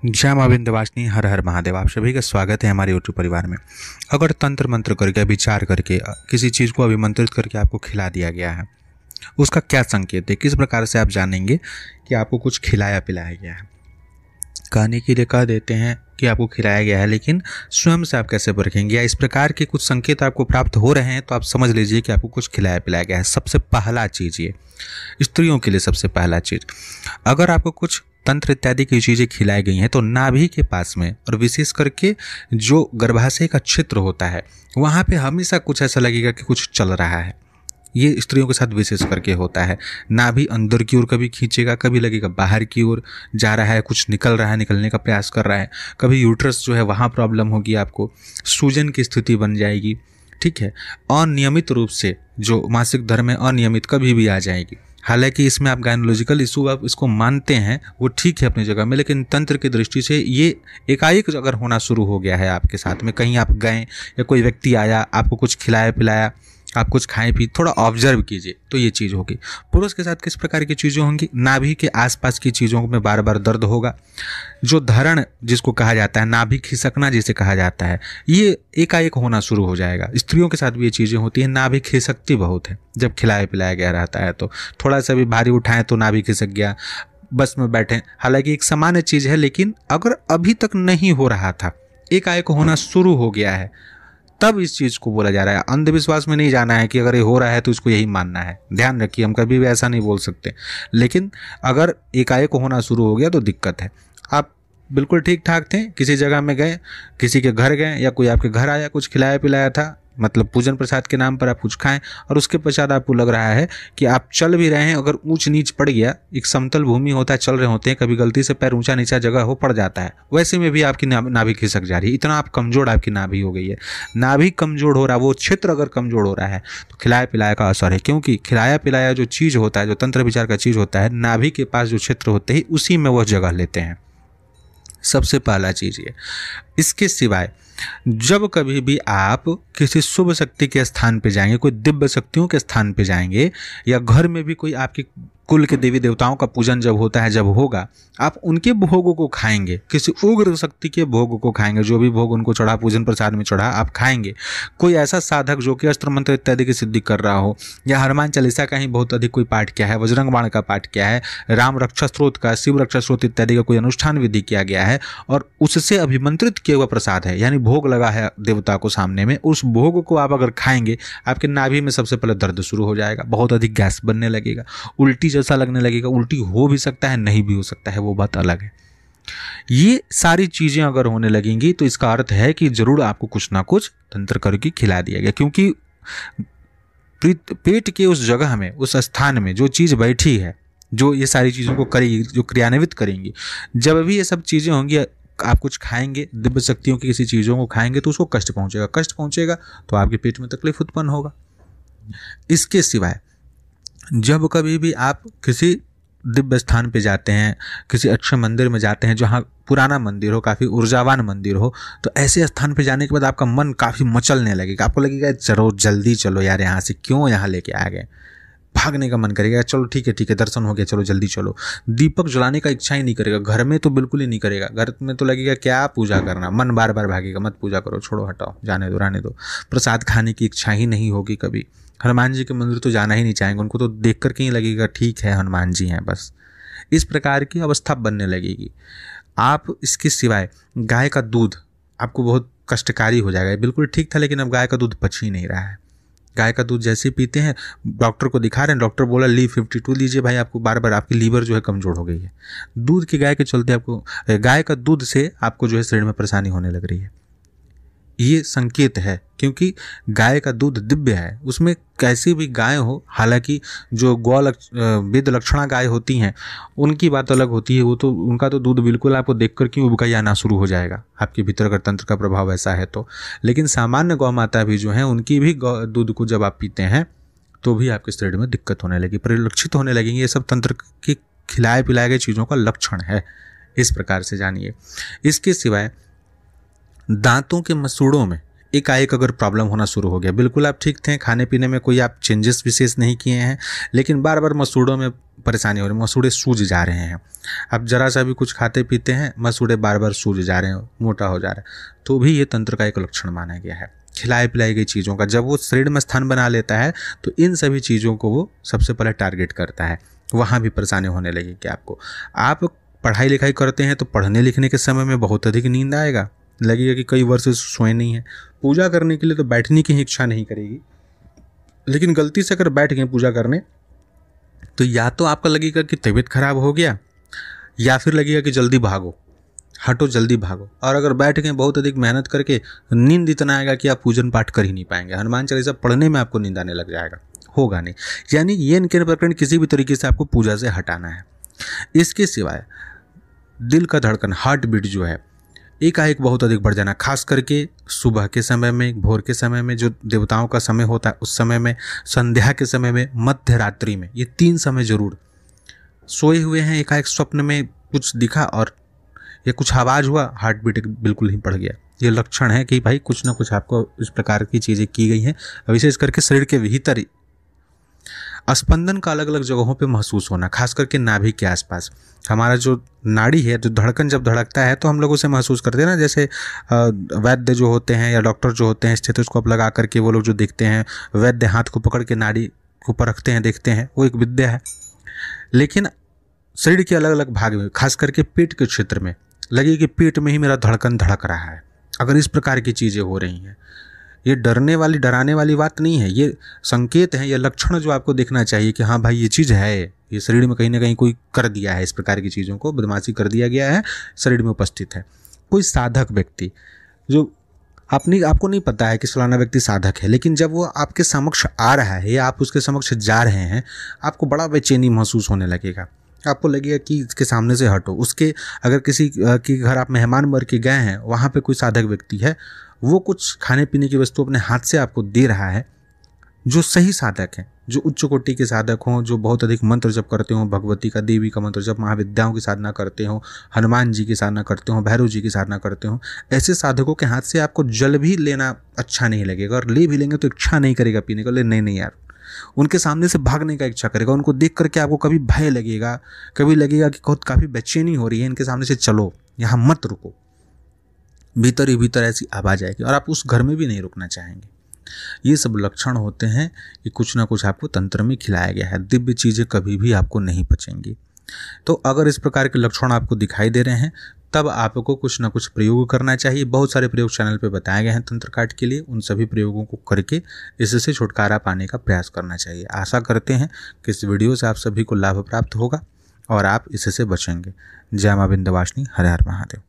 जय मां विंध्यवासिनी, हर हर महादेव। आप सभी का स्वागत है हमारे यूट्यूब परिवार में। अगर तंत्र मंत्र करके, विचार करके, किसी चीज़ को अभिमंत्रित करके आपको खिला दिया गया है, उसका क्या संकेत है, किस प्रकार से आप जानेंगे कि आपको कुछ खिलाया पिलाया गया है। कहने के लिए कह देते हैं कि आपको खिलाया गया है, लेकिन स्वयं से आप कैसे परखेंगे, या इस प्रकार के कुछ संकेत आपको प्राप्त हो रहे हैं तो आप समझ लीजिए कि आपको कुछ खिलाया पिलाया गया है। सबसे पहला चीज़, ये स्त्रियों के लिए सबसे पहला चीज़, अगर आपको कुछ तंत्र इत्यादि की चीज़ें खिलाई गई हैं तो नाभि के पास में, और विशेष करके जो गर्भाशय का क्षेत्र होता है वहाँ पे हमेशा कुछ ऐसा लगेगा कि कुछ चल रहा है। ये स्त्रियों के साथ विशेष करके होता है। नाभि अंदर की ओर कभी खींचेगा, कभी लगेगा बाहर की ओर जा रहा है, कुछ निकल रहा है, निकलने का प्रयास कर रहा है। कभी यूट्रस जो है वहाँ प्रॉब्लम होगी, आपको सूजन की स्थिति बन जाएगी। ठीक है, अनियमित रूप से जो मासिक धर्म है अनियमित कभी भी आ जाएगी। हालांकि इसमें आप गायनोलॉजिकल इशू आप इसको मानते हैं, वो ठीक है अपनी जगह में, लेकिन तंत्र की दृष्टि से ये एकाएक अगर होना शुरू हो गया है आपके साथ में, कहीं आप गए या कोई व्यक्ति आया, आपको कुछ खिलाया पिलाया, आप कुछ खाएं पी, थोड़ा ऑब्जर्व कीजिए तो ये चीज़ होगी। पुरुष के साथ किस प्रकार की चीज़ें होंगी, नाभि के आसपास की चीज़ों में बार बार दर्द होगा। जो धरण जिसको कहा जाता है, नाभि खिसकना जिसे कहा जाता है, ये एकाएक होना शुरू हो जाएगा। स्त्रियों के साथ भी ये चीज़ें होती हैं। नाभि खिसकती बहुत है जब खिलाया पिलाया गया रहता है, तो थोड़ा सा भी भारी उठाएं तो नाभि खिसक गया, बस में बैठें। हालांकि एक सामान्य चीज़ है, लेकिन अगर अभी तक नहीं हो रहा था, एकाएक होना शुरू हो गया है, तब इस चीज़ को बोला जा रहा है। अंधविश्वास में नहीं जाना है कि अगर ये हो रहा है तो इसको यही मानना है। ध्यान रखिए, हम कभी भी ऐसा नहीं बोल सकते, लेकिन अगर एकाएक होना शुरू हो गया तो दिक्कत है। आप बिल्कुल ठीक ठाक थे, किसी जगह में गए, किसी के घर गए, या कोई आपके घर आया, कुछ खिलाया पिलाया था, मतलब पूजन प्रसाद के नाम पर आप कुछ खाएं, और उसके पश्चात आपको लग रहा है कि आप चल भी रहे हैं, अगर ऊंच नीच पड़ गया, एक समतल भूमि होता है, चल रहे होते हैं, कभी गलती से पैर ऊंचा नीचा जगह हो पड़ जाता है, वैसे में भी आपकी नाभि खिसक जा रही है। इतना आप कमजोर आपकी नाभि हो गई है। नाभि कमजोर हो रहा है, वो क्षेत्र अगर कमजोर हो रहा है तो खिलाया पिलाया का असर है। क्योंकि खिलाया पिलाया जो चीज़ होता है, जो तंत्र विचार का चीज़ होता है, नाभि के पास जो क्षेत्र होते हैं उसी में वह जगह लेते हैं। सबसे पहला चीज़ ये। इसके सिवाय जब कभी भी आप किसी शुभ शक्ति के स्थान पे जाएंगे, कोई दिव्य शक्तियों के स्थान पे जाएंगे, या घर में भी कोई आपके कुल के देवी देवताओं का पूजन जब होता है, जब होगा, आप उनके भोगों को खाएंगे, किसी उग्र शक्ति के भोग को खाएंगे, जो भी भोग उनको चढ़ा, पूजन प्रसाद में चढ़ा, आप खाएंगे। कोई ऐसा साधक जो कि अस्त्र मंत्र इत्यादि की सिद्धि कर रहा हो, या हनुमान चालीसा का ही बहुत अधिक कोई पाठ किया है, बजरंग बाण का पाठ किया है, राम रक्षा स्त्रोत का, शिव रक्षा स्त्रोत इत्यादि का कोई अनुष्ठान विधि किया गया है, और उससे अभिमंत्रित किया हुआ प्रसाद है, यानी भोग लगा है देवता को सामने में, उस भोग को आप अगर खाएंगे, आपके नाभि में सबसे पहले दर्द शुरू हो जाएगा, बहुत अधिक गैस बनने लगेगा, उल्टी जैसा लगने लगेगा। उल्टी हो भी सकता है, नहीं भी हो सकता है, वो बात अलग है। ये सारी चीजें अगर होने लगेंगी तो इसका अर्थ है कि जरूर आपको कुछ ना कुछ तंत्र करके खिला दिया गया। क्योंकि पेट के उस जगह में, उस स्थान में जो चीज बैठी है, जो ये सारी चीजों को करेगी, जो क्रियान्वित करेंगी, जब भी ये सब चीजें होंगी, आप कुछ खाएंगे, दिव्य शक्तियों की किसी चीज़ों को खाएंगे तो उसको कष्ट पहुंचेगा। कष्ट पहुंचेगा तो आपके पेट में तकलीफ उत्पन्न होगा। इसके सिवाय जब कभी भी आप किसी दिव्य स्थान पे जाते हैं, किसी अच्छे मंदिर में जाते हैं, जहाँ पुराना मंदिर हो, काफ़ी ऊर्जावान मंदिर हो, तो ऐसे स्थान पे जाने के बाद आपका मन काफ़ी मचलने लगेगा। आपको लगेगा चलो जल्दी चलो यार, यहाँ से क्यों यहाँ लेके आ गए, भागने का मन करेगा। चलो ठीक है, दर्शन हो गया, चलो जल्दी चलो। दीपक जलाने का इच्छा ही नहीं करेगा, घर में तो बिल्कुल ही नहीं करेगा। घर में तो लगेगा क्या पूजा करना, मन बार बार भागेगा, मत पूजा करो, छोड़ो, हटाओ, जाने दो, रहने दो। प्रसाद खाने की इच्छा ही नहीं होगी कभी। हनुमान जी के मंदिर तो जाना ही नहीं चाहेंगे, उनको तो देख कर के ही लगेगा ठीक है हनुमान जी हैं बस। इस प्रकार की अवस्था बनने लगेगी। आप इसके सिवाय गाय का दूध आपको बहुत कष्टकारी हो जाएगा। बिल्कुल ठीक था, लेकिन अब गाय का दूध पच ही नहीं रहा है। गाय का दूध जैसे पीते हैं, डॉक्टर को दिखा रहे हैं, डॉक्टर बोला Li52 लीजिए भाई, आपको बार बार आपकी लीवर जो है कमजोर हो गई है। दूध की गाय के चलते आपको, गाय का दूध से आपको जो है शरीर में परेशानी होने लग रही है। ये संकेत है, क्योंकि गाय का दूध दिव्य है, उसमें कैसी भी गाय हो, हालांकि जो वेद लक्षणा गाय होती हैं उनकी बात अलग होती है, वो तो उनका तो दूध बिल्कुल आपको देखकर क्यों उबका आना शुरू हो जाएगा, आपके भीतर अगर तंत्र का प्रभाव ऐसा है तो। लेकिन सामान्य गौ माता भी जो है, उनकी भी दूध को जब आप पीते हैं तो भी आपके शरीर में दिक्कत होने लगी, परिलक्षित होने लगेंगे। ये सब तंत्र की खिलाए पिलाए गए चीज़ों का लक्षण है, इस प्रकार से जानिए। इसके सिवाय दांतों के मसूड़ों में एकाएक अगर प्रॉब्लम होना शुरू हो गया, बिल्कुल आप ठीक थे, खाने पीने में कोई आप चेंजेस विशेष नहीं किए हैं, लेकिन बार बार मसूड़ों में परेशानी हो रही है, मसूड़े सूज जा रहे हैं, आप जरा सा भी कुछ खाते पीते हैं मसूड़े बार बार सूज जा रहे हैं, मोटा हो जा रहा है, तो भी ये तंत्र का एक लक्षण माना गया है। खिलाई पिलाई गई चीज़ों का जब वो शरीर में स्थान बना लेता है तो इन सभी चीज़ों को वो सबसे पहले टारगेट करता है, वहाँ भी परेशानी होने लगेगी आपको। आप पढ़ाई लिखाई करते हैं तो पढ़ने लिखने के समय में बहुत अधिक नींद आएगा, लगेगा कि कई वर्ष से सोए नहीं है। पूजा करने के लिए तो बैठने की इच्छा नहीं करेगी, लेकिन गलती से अगर बैठ गए पूजा करने तो या तो आपका लगेगा कि तबीयत खराब हो गया, या फिर लगेगा कि जल्दी भागो, हटो जल्दी भागो। और अगर बैठ गए बहुत अधिक मेहनत करके, नींद इतना आएगा कि आप पूजन पाठ कर ही नहीं पाएंगे, हनुमान चालीसा पढ़ने में आपको नींद आने लग जाएगा, होगा नहीं। यानी ये इनके प्रकरण किसी भी तरीके से आपको पूजा से हटाना है। इसके सिवाय दिल का धड़कन, हार्ट बीट जो है एकाएक बहुत अधिक बढ़ जाना, खास करके सुबह के समय में, भोर के समय में जो देवताओं का समय होता है उस समय में, संध्या के समय में, मध्य रात्रि में, ये 3 समय जरूर। सोए हुए हैं, एकाएक स्वप्न में कुछ दिखा और या कुछ आवाज़ हुआ, हार्ट बीट बिल्कुल ही बढ़ गया, ये लक्षण है कि भाई कुछ ना कुछ आपको इस प्रकार की चीज़ें की गई हैं। विशेष करके शरीर के भीतर स्पंदन का अलग अलग जगहों पे महसूस होना, खास करके नाभि के आसपास। हमारा जो नाड़ी है, जो धड़कन जब धड़कता है तो हम लोग उसे महसूस करते हैं ना, जैसे वैद्य जो होते हैं या डॉक्टर जो होते हैं स्टेथोस्कोप लगा करके वो लोग जो देखते हैं, वैद्य हाथ को पकड़ के नाड़ी को परखते हैं, देखते हैं, वो एक विद्या है। लेकिन शरीर के अलग अलग भाग में, खास करके पेट के क्षेत्र में, लगे कि पेट में ही मेरा धड़कन धड़क रहा है। अगर इस प्रकार की चीज़ें हो रही हैं, ये डराने वाली बात नहीं है, ये संकेत है, ये लक्षण जो आपको देखना चाहिए कि हाँ भाई ये चीज़ है, ये शरीर में कहीं ना कहीं कोई कर दिया है, इस प्रकार की चीज़ों को बदमाशी कर दिया गया है, शरीर में उपस्थित है। कोई साधक व्यक्ति जो आपको नहीं पता है कि फलाना व्यक्ति साधक है, लेकिन जब वो आपके समक्ष आ रहा है या आप उसके समक्ष जा रहे हैं, आपको बड़ा बेचैनी महसूस होने लगेगा, आपको लगेगा कि इसके सामने से हटो। उसके अगर किसी के घर आप मेहमान बन के गए हैं, वहाँ पे कोई साधक व्यक्ति है, वो कुछ खाने पीने की वस्तु अपने हाथ से आपको दे रहा है, जो सही साधक हैं, जो उच्च कोटि के साधक हों, जो बहुत अधिक मंत्र जप करते हों, भगवती का, देवी का मंत्र जप, महाविद्याओं की साधना करते हों, हनुमान जी की साधना करते हों, भैरव जी की साधना करते हों, ऐसे साधकों के हाथ से आपको जल भी लेना अच्छा नहीं लगेगा, और ले भी लेंगे तो इच्छा नहीं करेगा पीने का, नहीं यार, उनके सामने से भागने का इच्छा करेगा। उनको देख करके आपको कभी भय लगेगा, कभी लगेगा कि खुद काफ़ी बेचैनी हो रही है, इनके सामने से चलो, यहाँ मत रुको, भीतर ही भीतर ऐसी आवाज़ आएगी और आप उस घर में भी नहीं रुकना चाहेंगे। ये सब लक्षण होते हैं कि कुछ ना कुछ आपको तंत्र में खिलाया गया है, दिव्य चीज़ें कभी भी आपको नहीं पचेंगी। तो अगर इस प्रकार के लक्षण आपको दिखाई दे रहे हैं, तब आपको कुछ ना कुछ प्रयोग करना चाहिए। बहुत सारे प्रयोग चैनल पे बताए गए हैं तंत्र काट के लिए, उन सभी प्रयोगों को करके इससे छुटकारा पाने का प्रयास करना चाहिए। आशा करते हैं कि इस वीडियो से आप सभी को लाभ प्राप्त होगा और आप इससे बचेंगे। जय मां विंध्यवासिनी, हर हर महादेव।